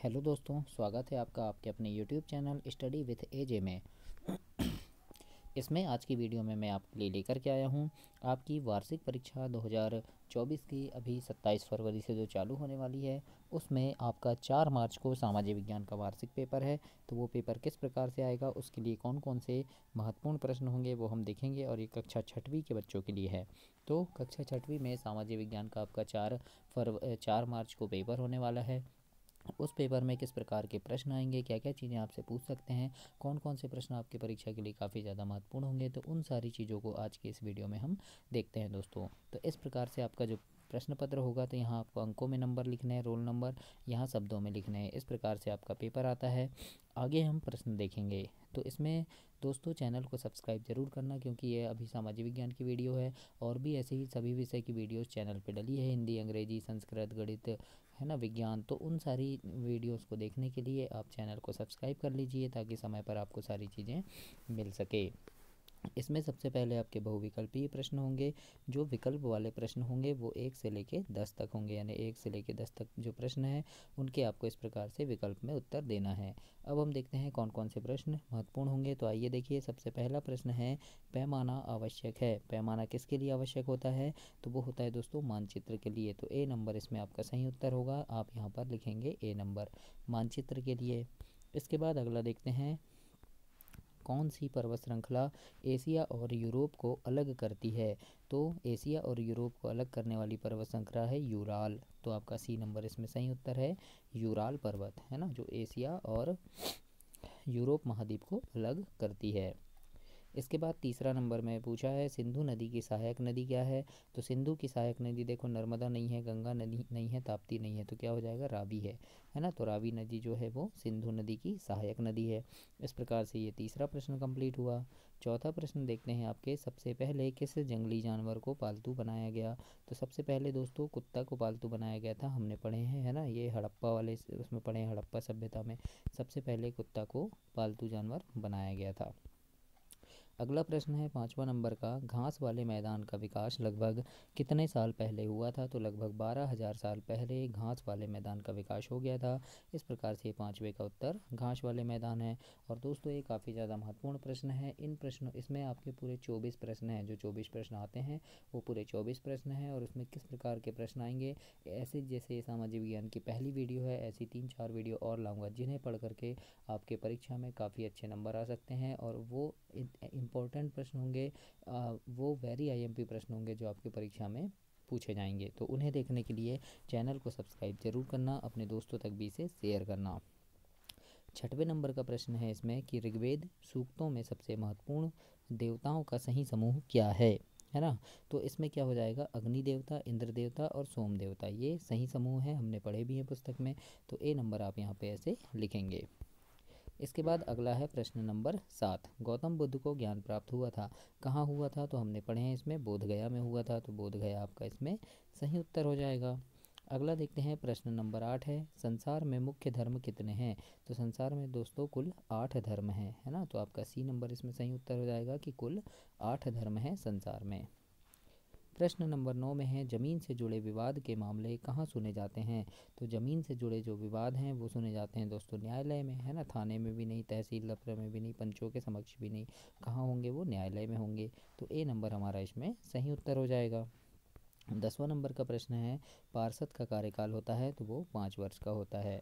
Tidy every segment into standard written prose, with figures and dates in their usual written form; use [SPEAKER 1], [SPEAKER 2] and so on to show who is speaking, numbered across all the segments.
[SPEAKER 1] Hello दोस्तों, स्वागत है आपका आपके अपने यूट्यूब चैनल स्टडी विथ एजे में। इसमें आज की वीडियो में मैं आपके लिए लेकर के आया हूँ आपकी वार्षिक परीक्षा 2024 की अभी 27 फरवरी से जो चालू होने वाली है, उसमें आपका 4 मार्च को सामाजिक विज्ञान का वार्षिक पेपर है। तो वो पेपर किस प्रकार से आएगा, उसके लिए कौन कौन से महत्वपूर्ण प्रश्न होंगे वो हम देखेंगे। और ये कक्षा 6वीं के बच्चों के लिए है। तो कक्षा 6वीं में सामाजिक विज्ञान का आपका 4 मार्च को पेपर होने वाला है। उस पेपर में किस प्रकार के प्रश्न आएंगे, क्या क्या चीज़ें आपसे पूछ सकते हैं, कौन कौन से प्रश्न आपकी परीक्षा के लिए काफ़ी ज़्यादा महत्वपूर्ण होंगे, तो उन सारी चीज़ों को आज के इस वीडियो में हम देखते हैं दोस्तों। तो इस प्रकार से आपका जो प्रश्न पत्र होगा, तो यहाँ आपको अंकों में नंबर लिखने हैं, रोल नंबर यहाँ शब्दों में लिखने हैं। इस प्रकार से आपका पेपर आता है। आगे हम प्रश्न देखेंगे। तो इसमें दोस्तों चैनल को सब्सक्राइब जरूर करना, क्योंकि ये अभी सामाजिक विज्ञान की वीडियो है और भी ऐसे ही सभी विषय की वीडियोस चैनल पे डली है, हिंदी, अंग्रेजी, संस्कृत, गणित, है ना, विज्ञान। तो उन सारी वीडियोस को देखने के लिए आप चैनल को सब्सक्राइब कर लीजिए, ताकि समय पर आपको सारी चीज़ें मिल सके। इसमें सबसे पहले आपके बहुविकल्पीय प्रश्न होंगे। जो विकल्प वाले प्रश्न होंगे वो 1 से लेके 10 तक होंगे, यानी 1 से लेके 10 तक जो प्रश्न हैं उनके आपको इस प्रकार से विकल्प में उत्तर देना है। अब हम देखते हैं कौन कौन से प्रश्न महत्वपूर्ण होंगे। तो आइए देखिए, सबसे पहला प्रश्न है, पैमाना आवश्यक है। पैमाना किसके लिए आवश्यक होता है? तो वो होता है दोस्तों मानचित्र के लिए। तो ए नंबर इसमें आपका सही उत्तर होगा। आप यहाँ पर लिखेंगे ए नंबर, मानचित्र के लिए। इसके बाद अगला देखते हैं, कौन सी पर्वत श्रृंखला एशिया और यूरोप को अलग करती है? तो एशिया और यूरोप को अलग करने वाली पर्वत श्रृंखला है यूराल। तो आपका सी नंबर इसमें सही उत्तर है, यूराल पर्वत, है ना, जो एशिया और यूरोप महाद्वीप को अलग करती है। इसके बाद तीसरा नंबर में पूछा है, सिंधु नदी की सहायक नदी क्या है? तो सिंधु की सहायक नदी देखो, नर्मदा नहीं है, गंगा नदी नहीं है, ताप्ती नहीं है, तो क्या हो जाएगा, रावी है ना। तो रावी नदी जो है वो सिंधु नदी की सहायक नदी है। इस प्रकार से ये तीसरा प्रश्न कंप्लीट हुआ। चौथा प्रश्न देखते हैं आपके, सबसे पहले किस जंगली जानवर को पालतू बनाया गया? तो सबसे पहले दोस्तों कुत्ता को पालतू बनाया गया था, हमने पढ़े हैं, है ना, ये हड़प्पा वाले उसमें पढ़े हैं, हड़प्पा सभ्यता में सबसे पहले कुत्ता को पालतू जानवर बनाया गया था। अगला प्रश्न है 5वां नंबर का, घास वाले मैदान का विकास लगभग कितने साल पहले हुआ था? तो लगभग 12,000 साल पहले घास वाले मैदान का विकास हो गया था। इस प्रकार से 5वें का उत्तर घास वाले मैदान है। और दोस्तों ये काफ़ी ज़्यादा महत्वपूर्ण प्रश्न है। इसमें आपके पूरे 24 प्रश्न हैं। जो 24 प्रश्न आते हैं वो पूरे 24 प्रश्न हैं। और उसमें किस प्रकार के प्रश्न आएंगे, ऐसे जैसे सामाजिक विज्ञान की पहली वीडियो है, ऐसी 3-4 वीडियो और लाऊंगा, जिन्हें पढ़ करके आपके परीक्षा में काफ़ी अच्छे नंबर आ सकते हैं। और वो इम्पोर्टेंट प्रश्न होंगे, वो वेरी आईएमपी प्रश्न होंगे जो आपकी परीक्षा में पूछे जाएंगे। तो उन्हें देखने के लिए चैनल को सब्सक्राइब जरूर करना, अपने दोस्तों तक भी इसे शेयर करना। 6वें नंबर का प्रश्न है इसमें कि ऋग्वेद सूक्तों में सबसे महत्वपूर्ण देवताओं का सही समूह क्या है ना। तो इसमें क्या हो जाएगा, अग्नि देवता, इंद्र देवता और सोम देवता, ये सही समूह है, हमने पढ़े भी हैं पुस्तक में। तो ए नंबर आप यहाँ पे ऐसे लिखेंगे। इसके बाद अगला है प्रश्न नंबर 7, गौतम बुद्ध को ज्ञान प्राप्त हुआ था, कहाँ हुआ था? तो हमने पढ़े हैं इसमें, बोधगया में हुआ था। तो बोधगया आपका इसमें सही उत्तर हो जाएगा। अगला देखते हैं प्रश्न नंबर 8 है, संसार में मुख्य धर्म कितने हैं? तो संसार में दोस्तों कुल 8 धर्म हैं, है ना। तो आपका सी नंबर इसमें सही उत्तर हो जाएगा कि कुल 8 धर्म हैं संसार में। प्रश्न नंबर 9 में है, ज़मीन से जुड़े विवाद के मामले कहाँ सुने जाते हैं? तो ज़मीन से जुड़े जो विवाद हैं वो सुने जाते हैं दोस्तों न्यायालय में, है ना। थाने में भी नहीं, तहसील दफ्तर में भी नहीं, पंचों के समक्ष भी नहीं, कहाँ होंगे, वो न्यायालय में होंगे। तो ए नंबर हमारा इसमें सही उत्तर हो जाएगा। 10वां नंबर का प्रश्न है, पार्षद का कार्यकाल होता है, तो वो 5 वर्ष का होता है।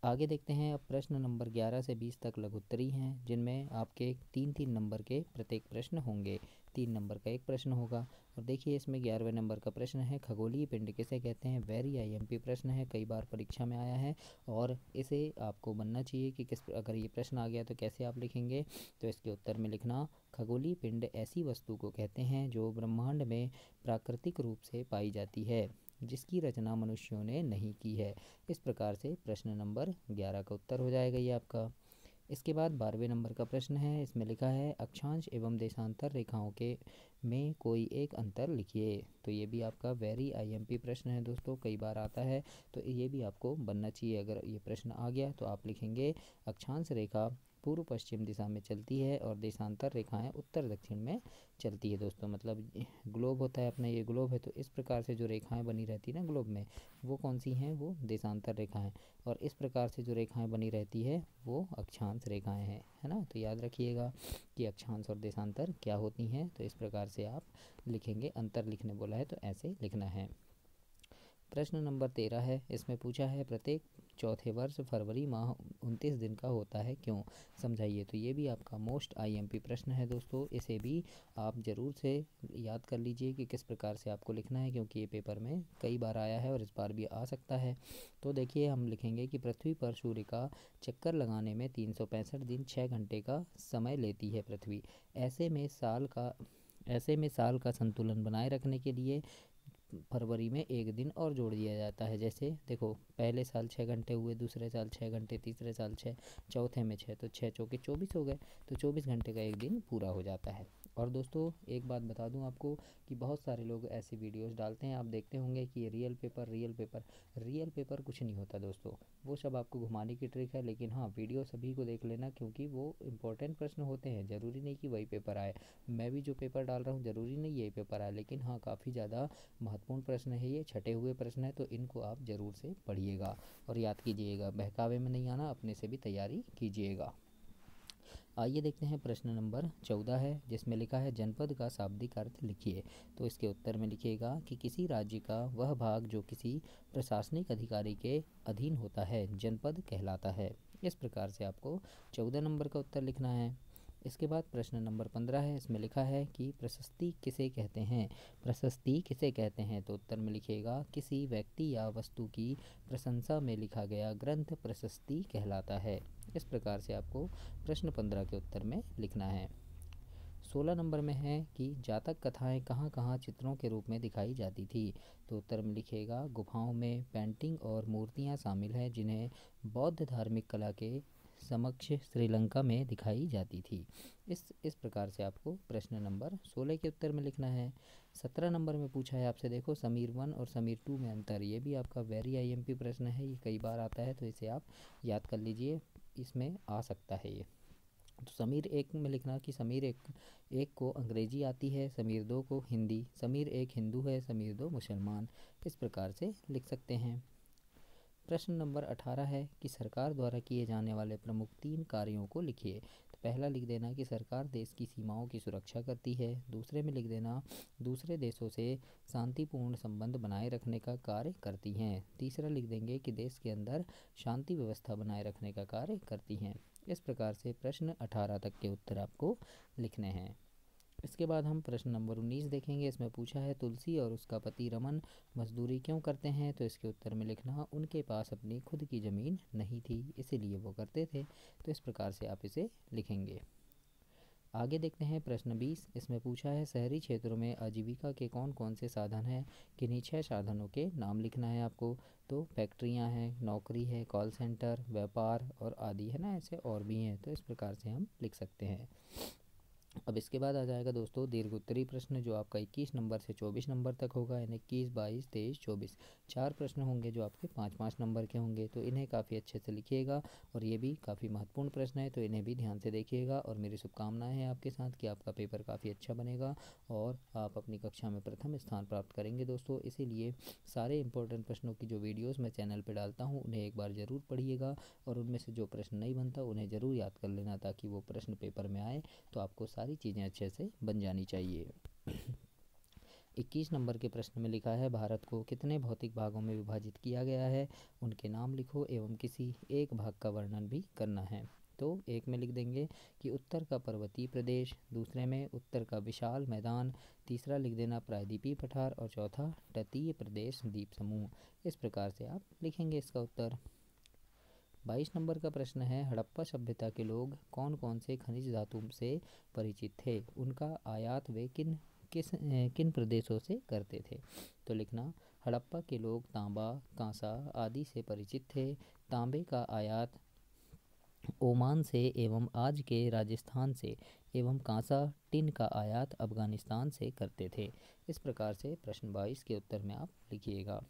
[SPEAKER 1] आगे देखते हैं, अब प्रश्न नंबर 11 से 20 तक लघुत्तरी हैं, जिनमें आपके 3-3 नंबर के प्रत्येक प्रश्न होंगे। 3 नंबर का एक प्रश्न होगा। और देखिए इसमें 11वें नंबर का प्रश्न है, खगोलीय पिंड किसे कहते हैं? वेरी आईएमपी प्रश्न है, कई बार परीक्षा में आया है और इसे आपको बनना चाहिए कि अगर ये प्रश्न आ गया तो कैसे आप लिखेंगे। तो इसके उत्तर में लिखना, खगोलीय पिंड ऐसी वस्तु को कहते हैं जो ब्रह्मांड में प्राकृतिक रूप से पाई जाती है, जिसकी रचना मनुष्यों ने नहीं की है। इस प्रकार से प्रश्न नंबर 11 का उत्तर हो जाएगा ये आपका। इसके बाद 12वें नंबर का प्रश्न है, इसमें लिखा है, अक्षांश एवं देशांतर रेखाओं के में कोई एक अंतर लिखिए। तो ये भी आपका वेरी आईएमपी प्रश्न है दोस्तों, कई बार आता है, तो ये भी आपको बनना चाहिए। अगर ये प्रश्न आ गया तो आप लिखेंगे, अक्षांश रेखा पूर्व पश्चिम दिशा में चलती है और देशांतर रेखाएं उत्तर दक्षिण में चलती है दोस्तों। मतलब ग्लोब होता है अपना, ये ग्लोब है, तो इस प्रकार से जो रेखाएं बनी रहती है ना ग्लोब में, वो कौन सी हैं, वो देशांतर रेखाएं। और इस प्रकार से जो रेखाएं बनी रहती है वो अक्षांश रेखाएं हैं, है ना। तो याद रखिएगा कि अक्षांश और देशांतर क्या होती हैं। तो इस प्रकार से आप लिखेंगे, अंतर लिखने बोला है तो ऐसे लिखना है। प्रश्न नंबर 13 है, इसमें पूछा है प्रत्येक चौथे वर्ष फरवरी माह 29 दिन का होता है, क्यों, समझाइए। तो ये भी आपका मोस्ट आईएमपी प्रश्न है दोस्तों, इसे भी आप ज़रूर से याद कर लीजिए कि किस प्रकार से आपको लिखना है, क्योंकि ये पेपर में कई बार आया है और इस बार भी आ सकता है। तो देखिए हम लिखेंगे कि पृथ्वी पर सूर्य का चक्कर लगाने में 365 दिन 6 घंटे का समय लेती है पृथ्वी। ऐसे में साल का संतुलन बनाए रखने के लिए फरवरी में एक दिन और जोड़ दिया जाता है। जैसे देखो, पहले साल 6 घंटे हुए, दूसरे साल 6 घंटे, तीसरे साल 6, चौथे में 6, तो 6 चौके 24 हो गए, तो 24 घंटे का एक दिन पूरा हो जाता है। और दोस्तों एक बात बता दूं आपको कि बहुत सारे लोग ऐसे वीडियोस डालते हैं, आप देखते होंगे कि ये रियल पेपर कुछ नहीं होता दोस्तों, वो सब आपको घुमाने की ट्रिक है। लेकिन हाँ, वीडियो सभी को देख लेना, क्योंकि वो इंपॉर्टेंट प्रश्न होते हैं, ज़रूरी नहीं कि वही पेपर आए। मैं भी जो पेपर डाल रहा हूँ ज़रूरी नहीं यही पेपर आए, लेकिन हाँ काफ़ी ज़्यादा महत्वपूर्ण प्रश्न है, ये छटे हुए प्रश्न है, तो इनको आप ज़रूर से पढ़िएगा और याद कीजिएगा। बहकावे में नहीं आना, अपने से भी तैयारी कीजिएगा। आइए देखते हैं प्रश्न नंबर 14 है, जिसमें लिखा है जनपद का शाब्दिक अर्थ लिखिए। तो इसके उत्तर में लिखिएगा कि किसी राज्य का वह भाग जो किसी प्रशासनिक अधिकारी के अधीन होता है जनपद कहलाता है। इस प्रकार से आपको 14 नंबर का उत्तर लिखना है। इसके बाद प्रश्न नंबर 15 है, इसमें लिखा है कि प्रशस्ति किसे कहते हैं, प्रशस्ति किसे कहते हैं। तो उत्तर में लिखिएगा किसी व्यक्ति या वस्तु की प्रशंसा में लिखा गया ग्रंथ प्रशस्ति कहलाता है। इस प्रकार से आपको प्रश्न 15 के उत्तर में लिखना है। 16 नंबर में है कि जातक कथाएं कहाँ कहाँ चित्रों के रूप में दिखाई जाती थी। तो उत्तर में लिखिएगा गुफाओं में पेंटिंग और मूर्तियाँ शामिल हैं, जिन्हें बौद्ध धार्मिक कला के समक्ष श्रीलंका में दिखाई जाती थी। इस प्रकार से आपको प्रश्न नंबर 16 के उत्तर में लिखना है। 17 नंबर में पूछा है आपसे, देखो समीर 1 और समीर 2 में अंतर, ये भी आपका वेरी आईएमपी प्रश्न है, ये कई बार आता है, तो इसे आप याद कर लीजिए, इसमें आ सकता है ये। तो समीर 1 में लिखना कि समीर एक को अंग्रेजी आती है, समीर 2 को हिंदी, समीर 1 हिंदू है, समीर 2 मुसलमान। इस प्रकार से लिख सकते हैं। प्रश्न नंबर 18 है कि सरकार द्वारा किए जाने वाले प्रमुख 3 कार्यों को लिखिए। तो पहला लिख देना कि सरकार देश की सीमाओं की सुरक्षा करती है। दूसरे में लिख देना दूसरे देशों से शांतिपूर्ण संबंध बनाए रखने का कार्य करती हैं। तीसरा लिख देंगे कि देश के अंदर शांति व्यवस्था बनाए रखने का कार्य करती हैं। इस प्रकार से प्रश्न 18 तक के उत्तर आपको लिखने हैं। इसके बाद हम प्रश्न नंबर 19 देखेंगे। इसमें पूछा है तुलसी और उसका पति रमन मजदूरी क्यों करते हैं। तो इसके उत्तर में लिखना उनके पास अपनी खुद की ज़मीन नहीं थी, इसीलिए वो करते थे। तो इस प्रकार से आप इसे लिखेंगे। आगे देखते हैं प्रश्न 20। इसमें पूछा है शहरी क्षेत्रों में आजीविका के कौन कौन से साधन हैं, किन्हीं 6 साधनों के नाम लिखना है आपको। तो फैक्ट्रियां हैं, नौकरी है, कॉल सेंटर, व्यापार और आदि, है ना, ऐसे और भी हैं। तो इस प्रकार से हम लिख सकते हैं। अब इसके बाद आ जाएगा दोस्तों दीर्घ उत्तरी प्रश्न, जो आपका 21 नंबर से 24 नंबर तक होगा, यानी 21, 22, 23, 24। 4 प्रश्न होंगे जो आपके 5-5 नंबर के होंगे, तो इन्हें काफ़ी अच्छे से लिखिएगा। और ये भी काफ़ी महत्वपूर्ण प्रश्न है, तो इन्हें भी ध्यान से देखिएगा। और मेरी शुभकामनाएं हैं आपके साथ कि आपका पेपर काफ़ी अच्छा बनेगा और आप अपनी कक्षा में प्रथम स्थान प्राप्त करेंगे दोस्तों। इसीलिए सारे इंपॉर्टेंट प्रश्नों की जो वीडियोज़ मैं चैनल पर डालता हूँ उन्हें एक बार ज़रूर पढ़िएगा, और उनमें से जो प्रश्न नहीं बनता उन्हें ज़रूर याद कर लेना, ताकि वो प्रश्न पेपर में आए तो आपको सारी चीज़ें अच्छे से बन जानी चाहिए। 21 नंबर के प्रश्न में लिखा है भारत को कितने भौतिक भागों में विभाजित किया गया है, उनके नाम लिखो एवं किसी एक भाग का वर्णन भी करना है। तो एक में लिख देंगे कि उत्तर का पर्वतीय प्रदेश, दूसरे में उत्तर का विशाल मैदान, तीसरा लिख देना प्रायद्वीपीय पठार, और चौथा तटीय प्रदेश द्वीप समूह। इस प्रकार से आप लिखेंगे इसका उत्तर। 22 नंबर का प्रश्न है हड़प्पा सभ्यता के लोग कौन कौन से खनिज धातु से परिचित थे, उनका आयात वे किन प्रदेशों से करते थे। तो लिखना हड़प्पा के लोग तांबा, कांसा आदि से परिचित थे। तांबे का आयात ओमान से एवं आज के राजस्थान से, एवं कांसा टिन का आयात अफगानिस्तान से करते थे। इस प्रकार से प्रश्न 22 के उत्तर में आप लिखिएगा।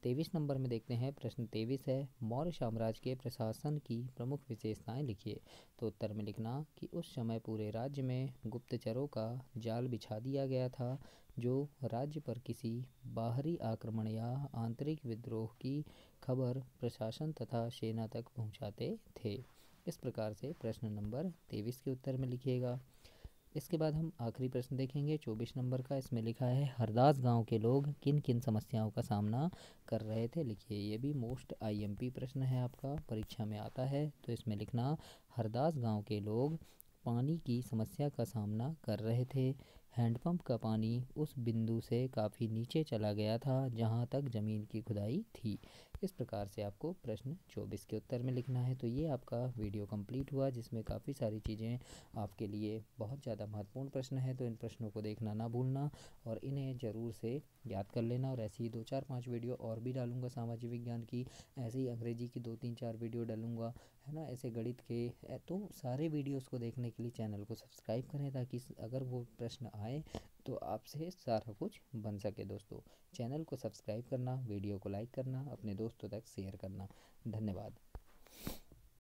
[SPEAKER 1] 23 नंबर में देखते हैं, प्रश्न 23 है, मौर्य साम्राज्य के प्रशासन की प्रमुख विशेषताएं लिखिए। तो उत्तर में लिखना कि उस समय पूरे राज्य में गुप्तचरों का जाल बिछा दिया गया था, जो राज्य पर किसी बाहरी आक्रमण या आंतरिक विद्रोह की खबर प्रशासन तथा सेना तक पहुंचाते थे। इस प्रकार से प्रश्न नंबर 23 के उत्तर में लिखिएगा। इसके बाद हम आखिरी प्रश्न देखेंगे 24 नंबर का। इसमें लिखा है, हरदास गांव के लोग किन किन समस्याओं का सामना कर रहे थे, लिखिए। ये भी मोस्ट आईएमपी प्रश्न है, आपका परीक्षा में आता है। तो इसमें लिखना, हरदास गांव के लोग पानी की समस्या का सामना कर रहे थे। हैंडपंप का पानी उस बिंदु से काफ़ी नीचे चला गया था जहां तक ज़मीन की खुदाई थी। इस प्रकार से आपको प्रश्न 24 के उत्तर में लिखना है। तो ये आपका वीडियो कंप्लीट हुआ, जिसमें काफ़ी सारी चीज़ें आपके लिए बहुत ज़्यादा महत्वपूर्ण प्रश्न है। तो इन प्रश्नों को देखना ना भूलना और इन्हें ज़रूर से याद कर लेना। और ऐसी ही 2-4-5 वीडियो और भी डालूंगा सामाजिक विज्ञान की, ऐसे ही अंग्रेजी की 2-3-4 वीडियो डालूंगा, है ना, ऐसे गणित के। तो सारे वीडियोस को देखने के लिए चैनल को सब्सक्राइब करें, ताकि अगर वो प्रश्न आए तो आपसे सारा कुछ बन सके। दोस्तों, चैनल को सब्सक्राइब करना, वीडियो को लाइक करना, अपने दोस्तों तक शेयर करना। धन्यवाद।